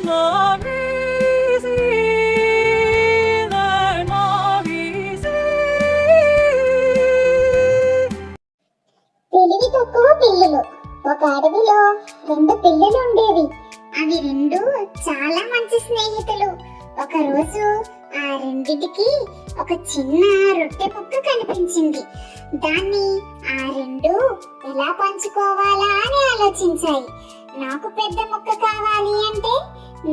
Love is either love is తెలివి తక్కువ పిల్లులు. ఒక అడవిలో 2 పిల్లులు ఉండేవి. అవి 2 చాలా మంచి స్నేహితులు. ఒక రోజు ఆ రెండిటికి ఒక చిన్న రొట్టె ముక్క కనిపించింది. దాన్ని ఆ 2 ఎలా పంచుకోవాలా అని ఆలోచించాయి. నాకు పెద్ద ముక్క కావాలి అంటే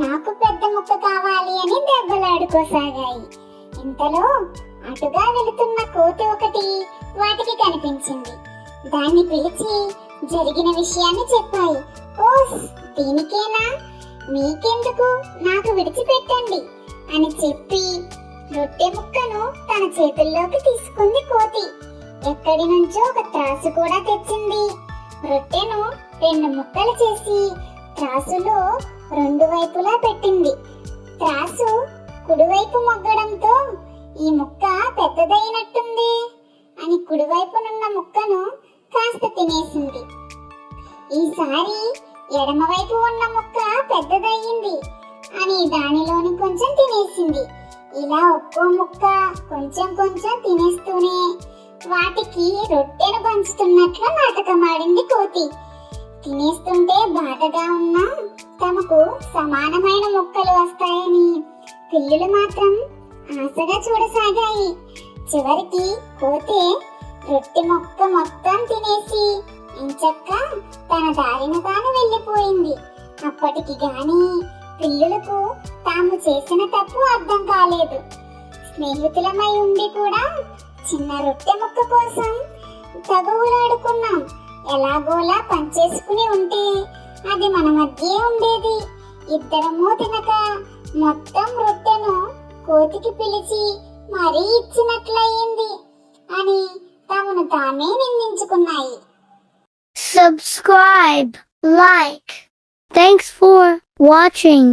నాకు పెద్ద ముక్క కావాలి అని దెబ్బలాడుకోసాగాయి. ఇంతలో అటుగా వెళుతున్న కోతి ఒకటి వాటికి కనిపించింది. దాన్ని పిలిచి జరిగిన విషయాన్ని చెప్పాయి. ఓస్, దీనికేనా? మీకెందుకు, నాకు విడిచిపెట్టండి అని చెప్పి రొట్టె ముక్కను తన చేతుల్లోకి తీసుకుంది కోతి. ఎక్కడి నుంచో ఒక త్రాసు కూడా తెచ్చింది. రొట్టెను 2 ముక్కలు చేసి త్రాసులో 2 వైపులా పెట్టింది. త్రాసు కుడివైపు మొగ్గడంతో ఈ ముక్క పెద్దదైనట్టుంది అని కుడివైపునున్న ముక్కను కాస్త తినేసింది. ఈసారి ఎడమవైపు ఉన్న ముక్క పెద్దదయ్యింది అని దానిలోని కొంచెం తినేసింది. ఇలా ఒక్కో ముక్క కొంచెం కొంచెం తినేస్తూనే వాటికి రొట్టెను పంచుతున్నట్లు నాటకమాడింది కోతి. తినేస్తుంటే బాధగా ఉన్నా తమకు సమానమైన ముక్కలు వస్తాయని పిల్లులు మాత్రం ఆశగా చూడసాగాయి. చివరికి కోతే రొట్టె ముక్క మొత్తం తినేసి ఇంచక్క తన దారిన తాను వెళ్ళిపోయింది. అప్పటికి గాని పిల్లులకు తాము చేసిన తప్పు అర్థం కాలేదు. స్నేహితులమై ఉండి కూడా చిన్న రొట్టె ముక్క కోసం తగువులాడుకున్నాం. ఎలాగోలా పంచేసుకుని ఉంటే అది మన మధ్యే ఉండేది. ఇద్దరము తినక మొత్తం రొట్టెను కోతికి పిలిచి మరీ ఇచ్చినట్లయింది అని తమను తామే నిందించుకున్నాయి. Subscribe, like. Thanks for watching.